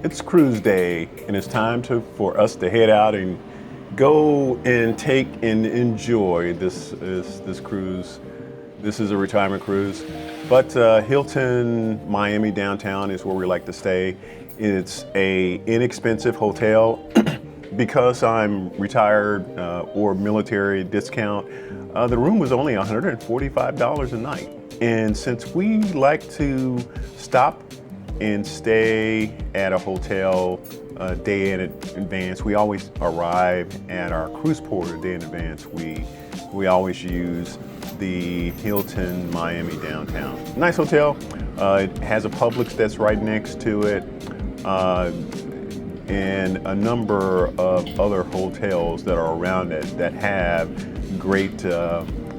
It's cruise day, and it's time for us to head out and go and take and enjoy this cruise. This is a retirement cruise, but Hilton Miami downtown is where we like to stay. It's a inexpensive hotel. Because I'm retired or military discount, the room was only $145 a night. And since we like to stop and stay at a hotel a day in advance, we always arrive at our cruise port a day in advance. We always use the Hilton Miami downtown. Nice hotel. It has a Publix that's right next to it. And a number of other hotels that are around it that have great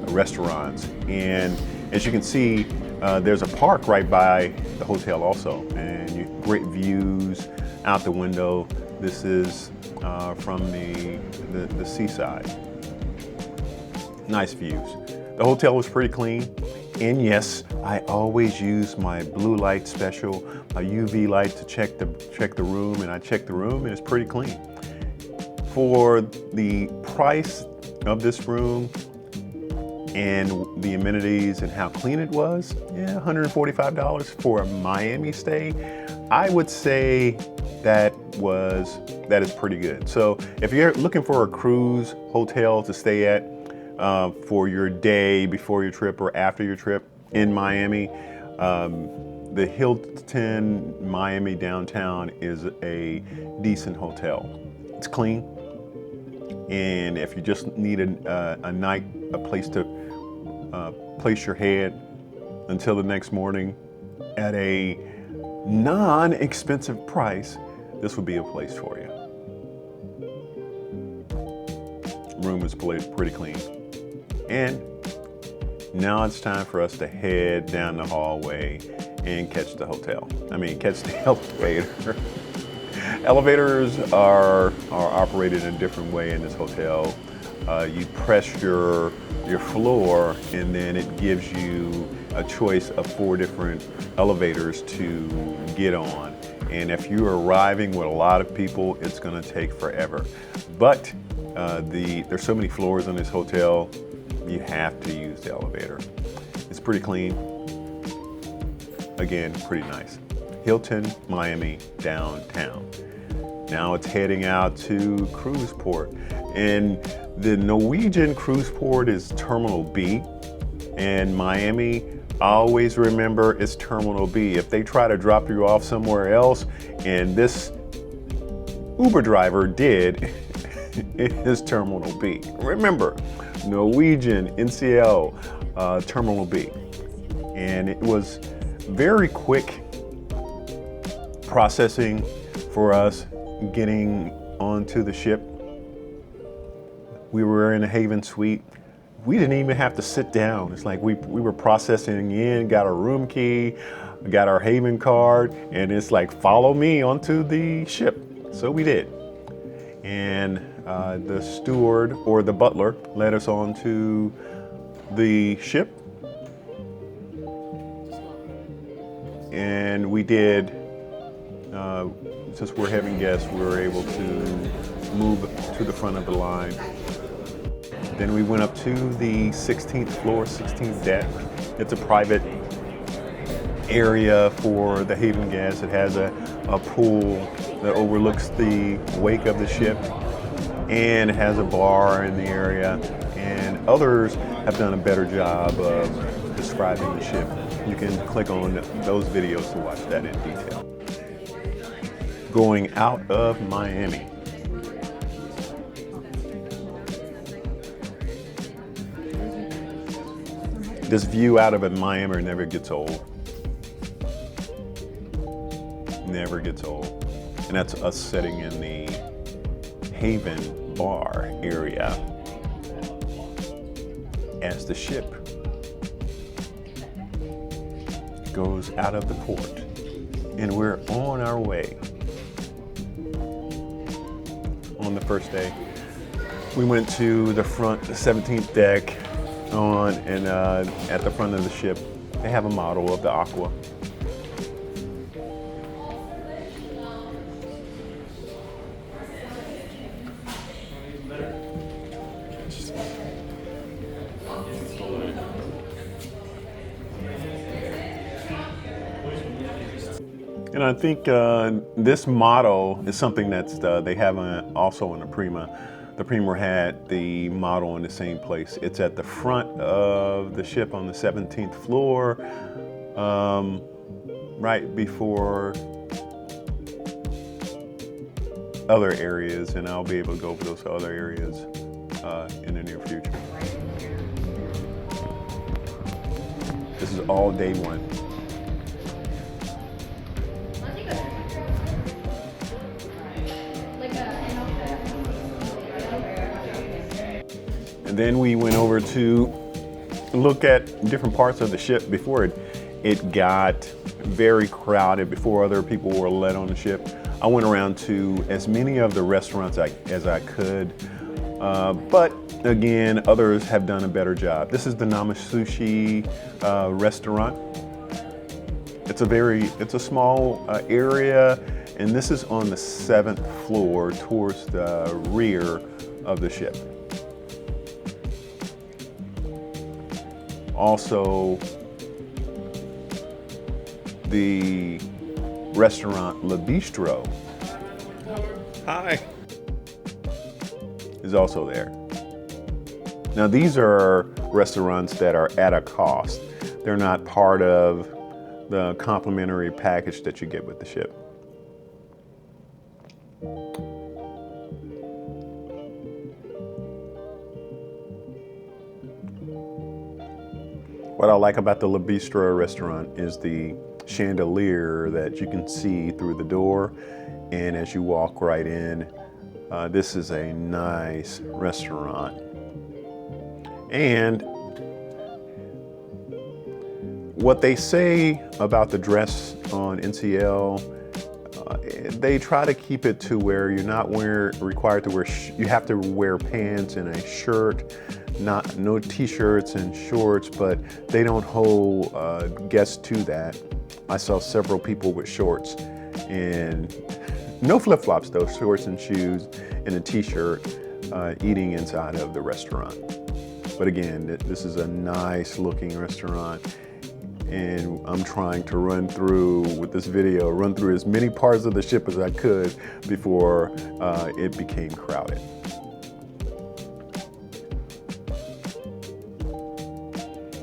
restaurants. And as you can see, there's a park right by the hotel also, and great views out the window. This is from the seaside. Nice views. The hotel was pretty clean. And yes, I always use my blue light special, a UV light to check the room, and I checked the room and it's pretty clean. For the price of this room and the amenities and how clean it was, yeah, $145 for a Miami stay, I would say that is pretty good. So if you're looking for a cruise hotel to stay at, for your day before your trip or after your trip in Miami, the Hilton Miami downtown is a decent hotel. It's clean, and if you just need a night, a place to place your head until the next morning at a non-expensive price, this would be a place for you. Room is pretty clean. And now it's time for us to head down the hallway and catch the elevator. Elevators are operated in a different way in this hotel. You press your floor, and then it gives you a choice of 4 different elevators to get on. And if you're arriving with a lot of people, it's gonna take forever. But there's so many floors in this hotel, you have to use the elevator. It's pretty clean. Again, pretty nice. Hilton Miami downtown. Now it's heading out to cruise port. And the Norwegian cruise port is Terminal B. And Miami, always remember it's Terminal B. If they try to drop you off somewhere else, and this Uber driver did, it is Terminal B. Remember, Norwegian NCL Terminal B. And it was very quick processing for us getting onto the ship. We were in a Haven Suite. We didn't even have to sit down. It's like we were processing in, got our room key, got our Haven card, and it's like, follow me onto the ship. So we did. And the steward or the butler led us on to the ship. And we did, since we're having guests, we were able to move to the front of the line. Then we went up to the 16th floor, 16th deck. It's a private area for the Haven guests. It has a pool that overlooks the wake of the ship, and it has a bar in the area, and others have done a better job of describing the ship. You can click on those videos to watch that in detail. Going out of Miami. This view out of Miami never gets old. Never gets old. And that's us sitting in the Haven bar area as the ship goes out of the port. And we're on our way. On the first day, we went to the front, the 17th deck, and at the front of the ship, they have a model of the Aqua. And I think this model is something that's they have also in the Prima. The Prima had the model in the same place. It's at the front of the ship on the 17th floor, right before other areas, and I'll be able to go over those other areas in the near future. This is all day one. And then we went over to look at different parts of the ship before it got very crowded, before other people were let on the ship. I went around to as many of the restaurants as I could, but again, others have done a better job. This is the Namasushi restaurant. It's a small area, and this is on the 7th floor towards the rear of the ship. Also, the restaurant Le Bistro, hi, is also there. Now these are restaurants that are at a cost. They're not part of the complimentary package that you get with the ship. What I like about the Le Bistro restaurant is the chandelier that you can see through the door, and as you walk right in, this is a nice restaurant. And what they say about the dress on NCL, they try to keep it to where you're not required to wear, you have to wear pants and a shirt, no t-shirts and shorts, but they don't hold guests to that. I saw several people with shorts and no flip-flops though, shorts and shoes and a t-shirt eating inside of the restaurant. But again, this is a nice looking restaurant, and I'm trying to run through as many parts of the ship as I could before it became crowded.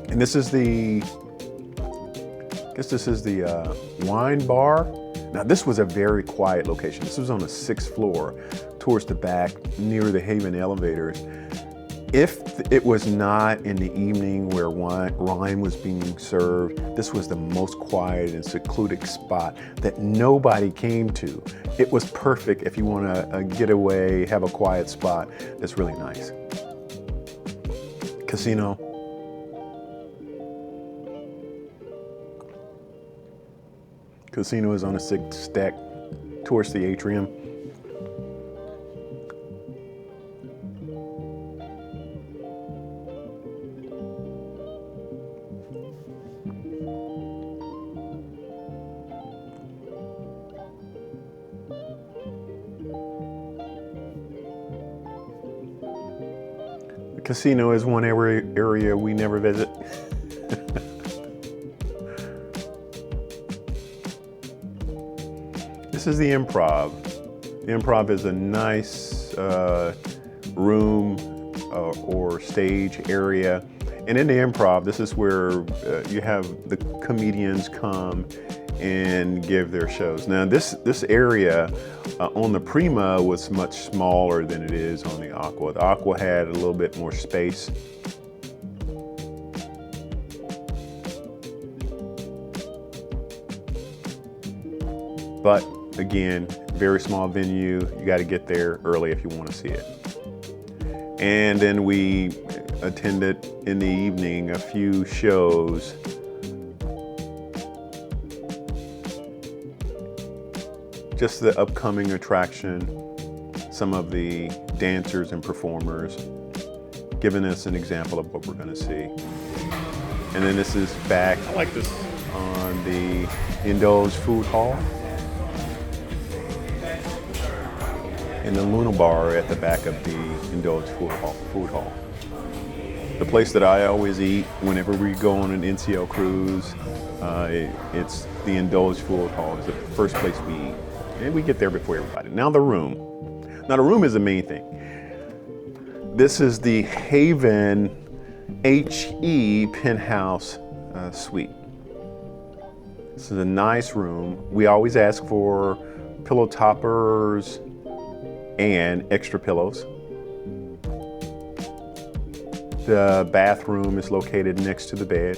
And this is the wine bar. Now this was a very quiet location. This was on the 6th floor towards the back near the Haven elevators. If it was not in the evening where wine was being served, this was the most quiet and secluded spot that nobody came to. It was perfect if you want to get away, have a quiet spot that's really nice. Casino. Casino is on the 6th deck towards the atrium. The casino is one area we never visit. This is the Improv. The Improv is a nice room or stage area. And in the Improv, this is where you have the comedians come and give their shows. Now this area on the Prima was much smaller than it is on the Aqua. The Aqua had a little bit more space. But again, very small venue. You got to get there early if you want to see it. And then we attended in the evening a few shows. Just the upcoming attraction, some of the dancers and performers, giving us an example of what we're going to see. And then this is back, I like this, on the Indulge Food Hall. And the Luna Bar at the back of the Indulge Food Hall. The place that I always eat whenever we go on an NCL cruise. It's the indulge food hall is the first place we eat. And we get there before everybody. Now the room. Now the room is the main thing. This is the Haven HE Penthouse Suite. This is a nice room. We always ask for pillow toppers and extra pillows. The bathroom is located next to the bed,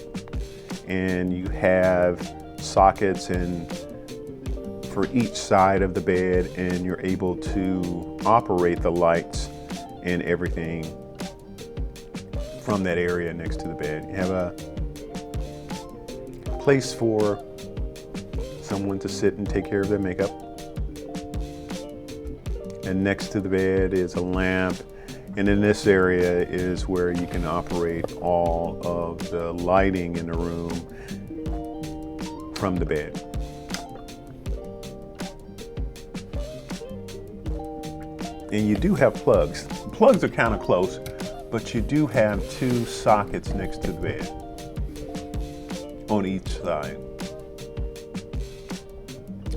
and you have sockets for each side of the bed, and you're able to operate the lights and everything from that area next to the bed. You have a place for someone to sit and take care of their makeup. And next to the bed is a lamp. And in this area is where you can operate all of the lighting in the room from the bed. And you do have plugs. Plugs are kind of close, but you do have 2 sockets next to the bed on each side.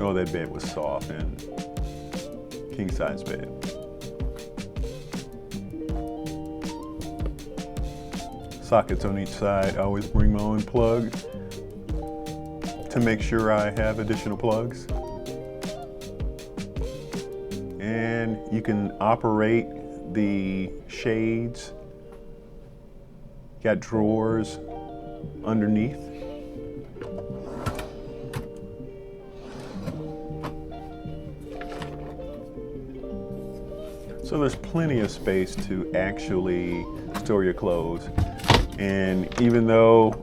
Oh, that bed was soft and king size bed. Sockets on each side. I always bring my own plug to make sure I have additional plugs. And you can operate the shades. Got drawers underneath. So there's plenty of space to actually store your clothes. And even though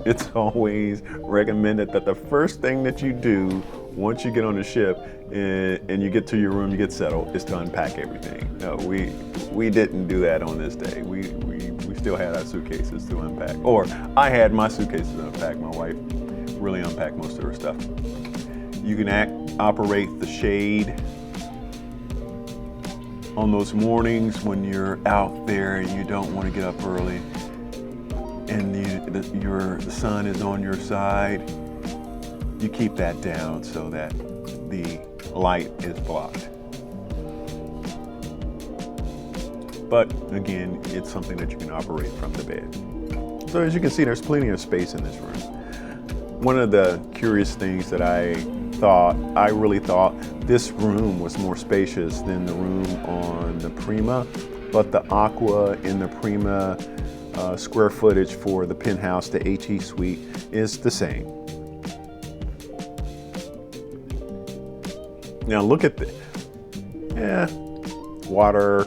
it's always recommended that the first thing that you do once you get on the ship and you get to your room, you get settled, is to unpack everything. No, we didn't do that on this day. We still had our suitcases to unpack. Or I had my suitcases to unpack. My wife really unpacked most of her stuff. You can operate the shade on those mornings when you're out there and you don't want to get up early and the sun is on your side. You keep that down so that the light is blocked. But again, it's something that you can operate from the bed. So as you can see, there's plenty of space in this room. One of the curious things that I really thought this room was more spacious than the room on the Prima, but the Aqua in the Prima square footage for the penthouse, the HE Suite, is the same. Now look at the water.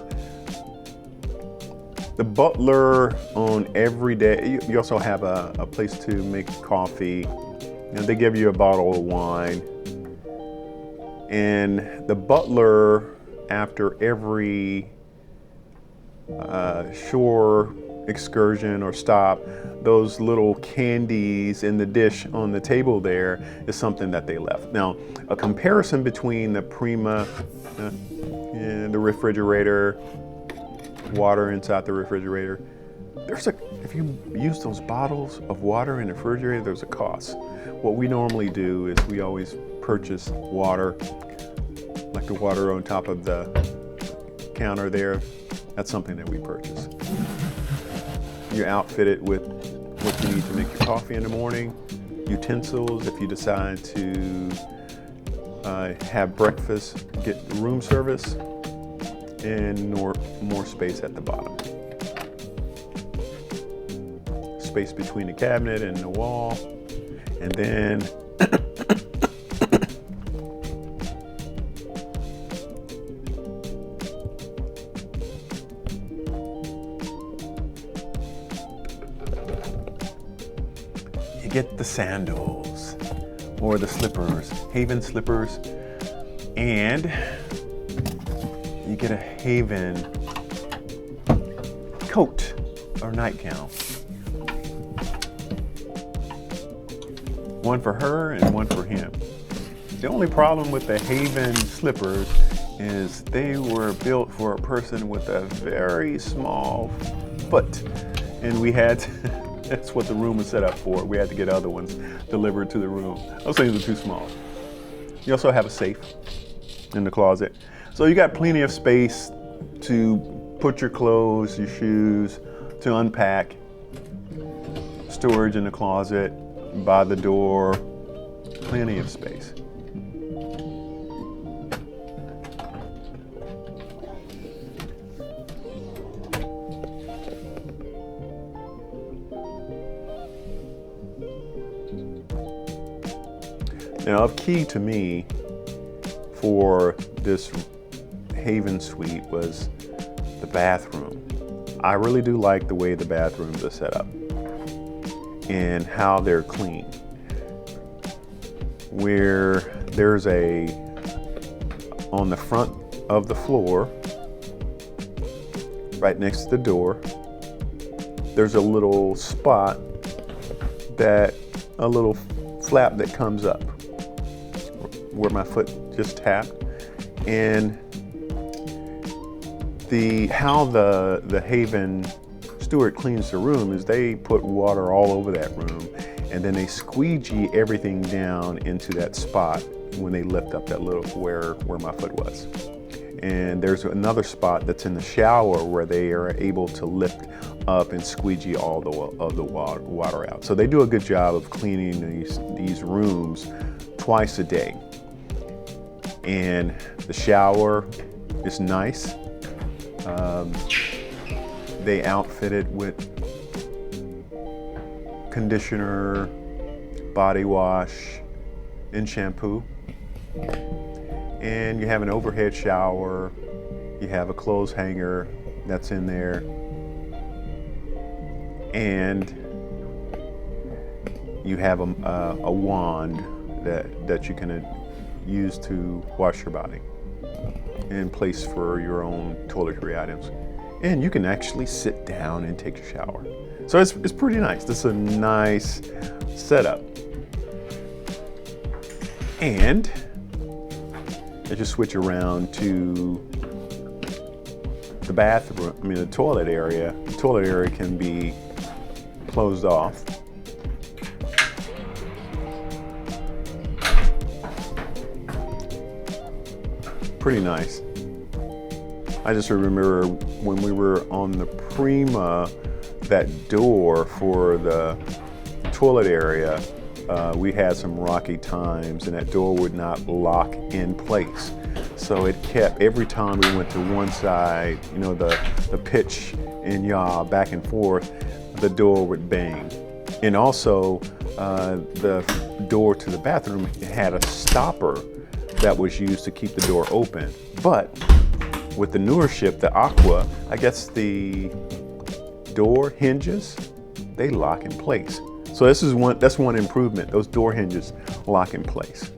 The butler on every day. You also have a place to make coffee. And they give you a bottle of wine. And the butler, after every shore excursion or stop, those little candies in the dish on the table there is something that they left. Now, a comparison between the Prima and the refrigerator, water inside the refrigerator, if you use those bottles of water in the refrigerator, there's a cost. What we normally do is we always purchase water, like the water on top of the counter there. That's something that we purchase. You outfit it with what you need to make your coffee in the morning, utensils if you decide to have breakfast, get room service, and more space at the bottom. Space between the cabinet and the wall, and then you get the sandals or the slippers, Haven slippers, and you get a Haven coat or nightgown. One for her and one for him. The only problem with the Haven slippers is they were built for a person with a very small foot. And we had That's what the room was set up for. We had to get other ones delivered to the room. Those things are too small. You also have a safe in the closet. So you got plenty of space to put your clothes, your shoes, to unpack. Storage in the closet, by the door, plenty of space. Now, a key to me for this Haven Suite was the bathroom. I really do like the way the bathrooms are set up and how they're clean. Where there's on the front of the floor, right next to the door, there's a little spot a little flap that comes up where my foot just tapped. And how the Haven steward cleans the room is they put water all over that room, and then they squeegee everything down into that spot when they lift up that little where my foot was. And there's another spot that's in the shower where they are able to lift up and squeegee all of the water out. So they do a good job of cleaning these rooms twice a day. And the shower is nice. They outfit it with conditioner, body wash, and shampoo. And you have an overhead shower. You have a clothes hanger that's in there. And you have a wand that you can use to wash your body, and place for your own toiletry items. And you can actually sit down and take a shower. So it's pretty nice. This is a nice setup. And as you switch around to the bathroom, the toilet area can be closed off. Pretty nice. I just remember when we were on the Prima, that door for the toilet area, we had some rocky times, and that door would not lock in place. So it kept, every time we went to one side, the pitch and yaw back and forth, the door would bang. And also the door to the bathroom had a stopper that was used to keep the door open. But with the newer ship, the Aqua, I guess the door hinges, they lock in place. So that's one improvement. Those door hinges lock in place.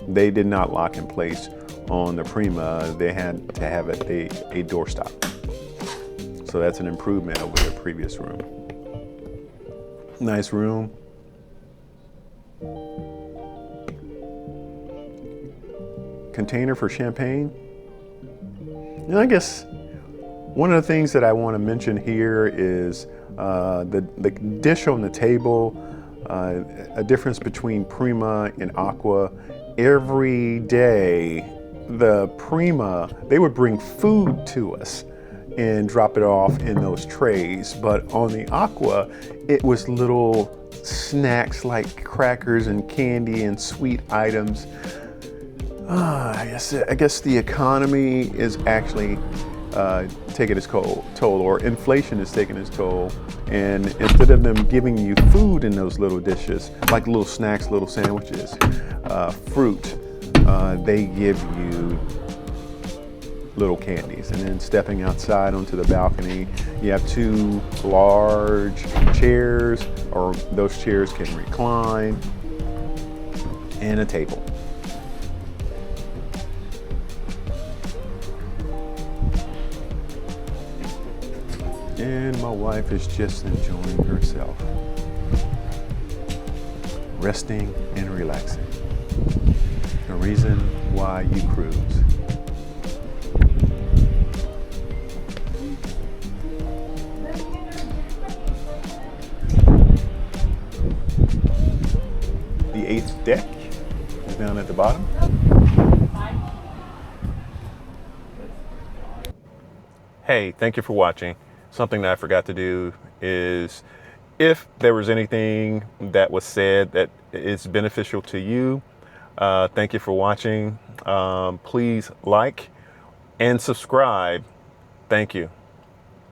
They did not lock in place on the Prima. They had to have a door stop. So that's an improvement over the previous room. Nice room. Container for champagne. And I guess one of the things that I want to mention here is the dish on the table, a difference between Prima and Aqua. Every day, the Prima, they would bring food to us and drop it off in those trays. But on the Aqua, it was little snacks like crackers and candy and sweet items. I guess the economy is actually taking its toll, or inflation is taking its toll. And instead of them giving you food in those little dishes, like little snacks, little sandwiches, fruit, they give you little candies. And then stepping outside onto the balcony, you have two large chairs, or those chairs can recline, and a table. And my wife is just enjoying herself, resting and relaxing. The reason why you cruise. deck is down at the bottom. Hey, thank you for watching. Something that I forgot to do is, if there was anything that was said that is beneficial to you, thank you for watching. Please like and subscribe. Thank you.